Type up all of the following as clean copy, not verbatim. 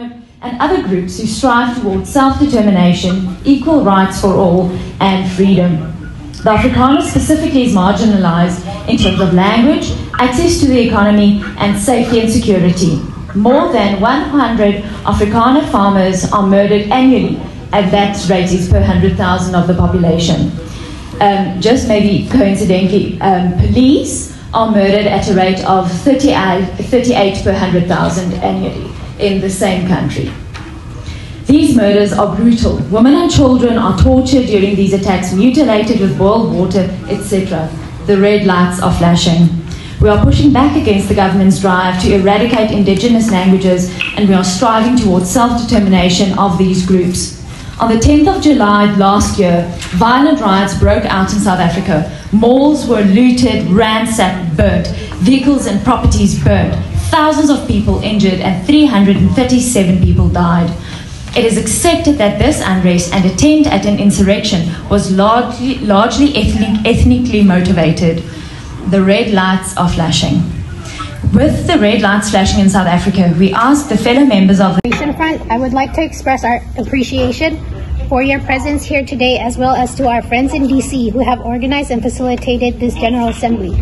and other groups who strive towards self-determination, equal rights for all, and freedom. The Afrikaner specifically is marginalized in terms of language, access to the economy, and safety and security. More than 100 Afrikaner farmers are murdered annually, and that rate is per 100,000 of the population. Just maybe coincidentally, police are murdered at a rate of 38 per 100,000 annually in the same country. These murders are brutal. Women and children are tortured during these attacks, mutilated with boiled water, etc. The red lights are flashing. We are pushing back against the government's drive to eradicate indigenous languages, and we are striving towards self-determination of these groups. On the 10th of July last year, violent riots broke out in South Africa. Malls were looted, ransacked, burnt. Vehicles and properties burned. Thousands of people injured and 337 people died. It is accepted that this unrest and attempt at an insurrection was largely ethnically motivated. The red lights are flashing. With the red lights flashing in South Africa, we ask the fellow members of the Front, I would like to express our appreciation for your presence here today, as well as to our friends in DC who have organized and facilitated this General Assembly.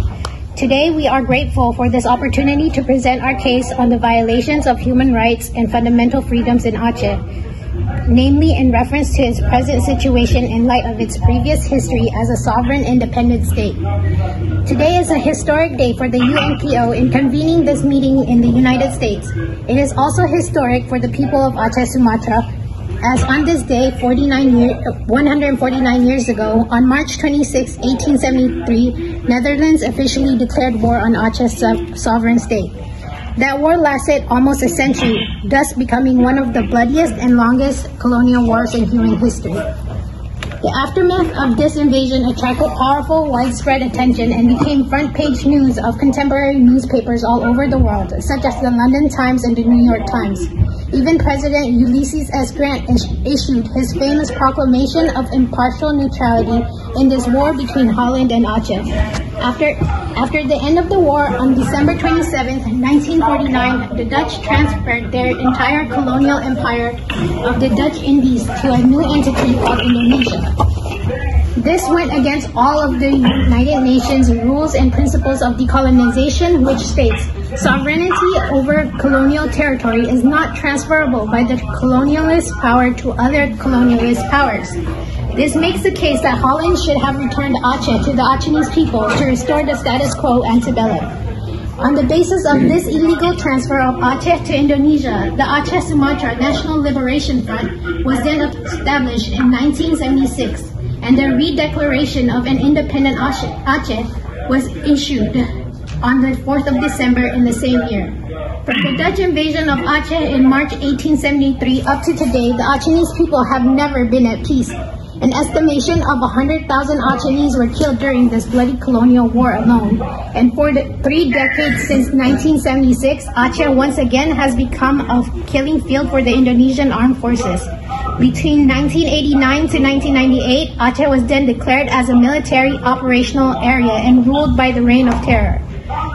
Today, we are grateful for this opportunity to present our case on the violations of human rights and fundamental freedoms in Atjeh, namely in reference to its present situation in light of its previous history as a sovereign independent state. Today is a historic day for the UNPO in convening this meeting in the United States. It is also historic for the people of Atjeh, Sumatra, as on this day 149 years ago, on March 26, 1873, Netherlands officially declared war on Atjeh's sovereign state. That war lasted almost a century, thus becoming one of the bloodiest and longest colonial wars in human history. The aftermath of this invasion attracted powerful, widespread attention and became front-page news of contemporary newspapers all over the world, such as the London Times and the New York Times. Even President Ulysses S. Grant issued his famous proclamation of impartial neutrality in this war between Holland and Atjeh. After the end of the war, on December 27, 1949, the Dutch transferred their entire colonial empire of the Dutch Indies to a new entity called Indonesia. This went against all of the United Nations rules and principles of decolonization, which states, sovereignty over colonial territory is not transferable by the colonialist power to other colonialist powers. This makes the case that Holland should have returned Atjeh to the Achenese people to restore the status quo antebellum. On the basis of this illegal transfer of Atjeh to Indonesia, the Atjeh Sumatra National Liberation Front was then established in 1976, and the redeclaration of an independent Atjeh was issued on the 4th of December in the same year. From the Dutch invasion of Atjeh in March 1873 up to today, the Achenese people have never been at peace. An estimation of 100,000 Achenese were killed during this bloody colonial war alone. And for the 3 decades since 1976, Atjeh once again has become a killing field for the Indonesian armed forces. Between 1989 to 1998, Atjeh was then declared as a military operational area and ruled by the Reign of Terror.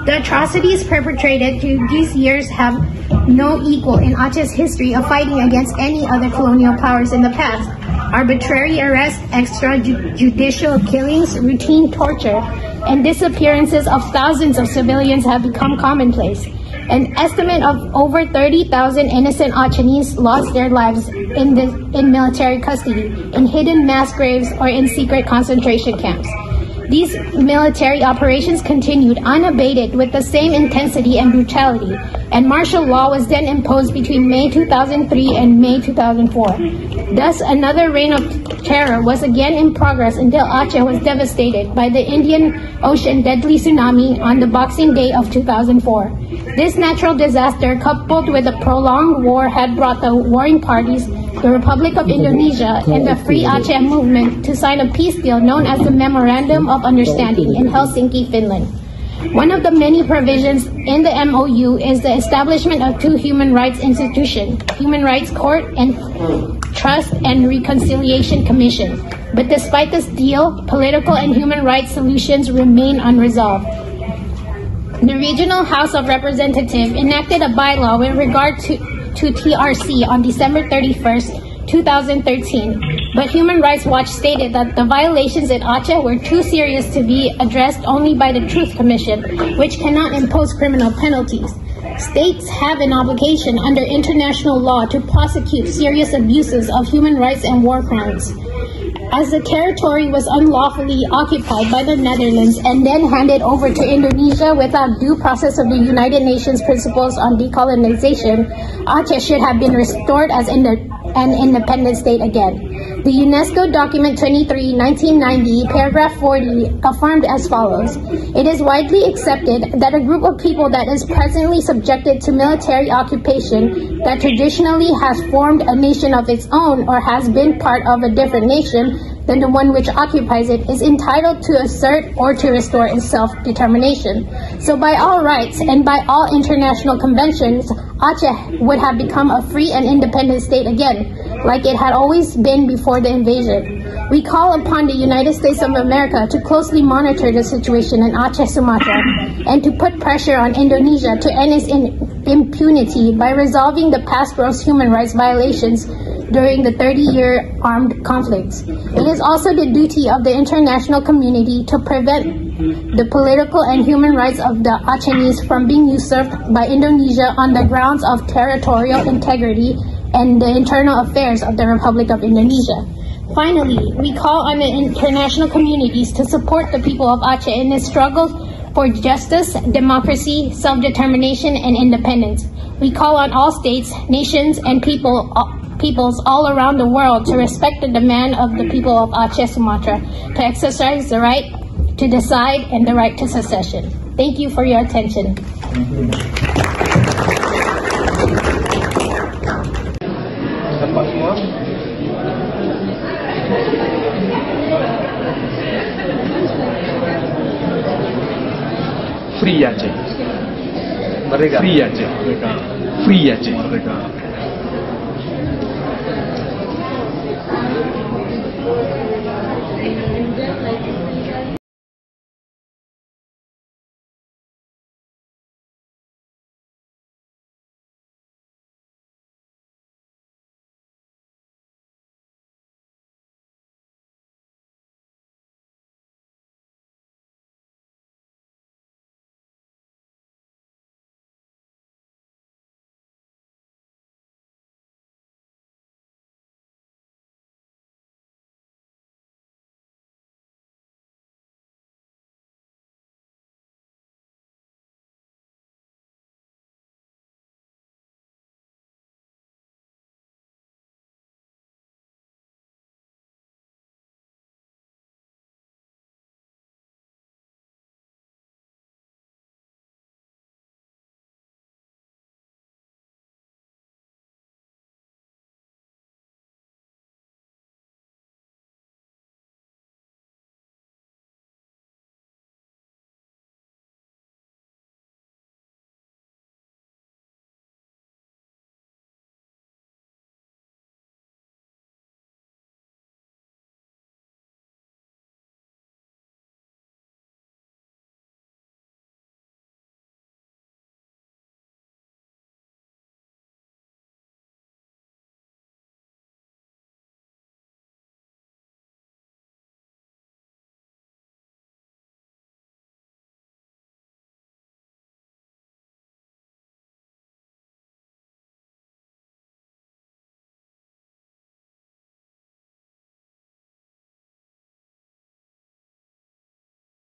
The atrocities perpetrated through these years have no equal in Atjeh's history of fighting against any other colonial powers in the past. Arbitrary arrests, extrajudicial killings, routine torture, and disappearances of thousands of civilians have become commonplace. An estimate of over 30,000 innocent Achenese lost their lives in military custody, in hidden mass graves, or in secret concentration camps. These military operations continued unabated with the same intensity and brutality, and martial law was then imposed between May 2003 and May 2004. Thus, another reign of terror was again in progress until Atjeh was devastated by the Indian Ocean deadly tsunami on the Boxing Day of 2004. This natural disaster, coupled with a prolonged war, had brought the warring parties, the Republic of Indonesia, and the Free Atjeh movement to sign a peace deal known as the Memorandum of Understanding in Helsinki, Finland. One of the many provisions in the MOU is the establishment of 2 human rights institutions, Human Rights Court and Trust and Reconciliation Commission. But despite this deal, political and human rights solutions remain unresolved. The Regional House of Representatives enacted a bylaw with regard to to TRC on December 31st, 2013, but Human Rights Watch stated that the violations in Atjeh were too serious to be addressed only by the Truth Commission, which cannot impose criminal penalties. States have an obligation under international law to prosecute serious abuses of human rights and war crimes. As the territory was unlawfully occupied by the Netherlands and then handed over to Indonesia without due process of the United Nations Principles on Decolonization, Atjeh should have been restored as an independent state again. The UNESCO document 23, 1990, paragraph 40, affirmed as follows: "It is widely accepted that a group of people that is presently subjected to military occupation, that traditionally has formed a nation of its own or has been part of a different nation than the one which occupies it, is entitled to assert or to restore its self-determination." So by all rights and by all international conventions, Atjeh would have become a free and independent state again, like it had always been before the invasion. We call upon the United States of America to closely monitor the situation in Atjeh, Sumatra, and to put pressure on Indonesia to end its impunity by resolving the past gross human rights violations during the 30-year armed conflicts. It is also the duty of the international community to prevent the political and human rights of the Achenese from being usurped by Indonesia on the grounds of territorial integrity and the internal affairs of the Republic of Indonesia. Finally, we call on the international communities to support the people of Atjeh in its struggle for justice, democracy, self-determination, and independence. We call on all states, nations, and peoples all around the world to respect the demand of the people of Atjeh, Sumatra, to exercise the right to decide and the right to secession. Thank you for your attention. Free Atjeh. Merdeka. Free Atjeh. Merdeka. Free Atjeh. Merdeka.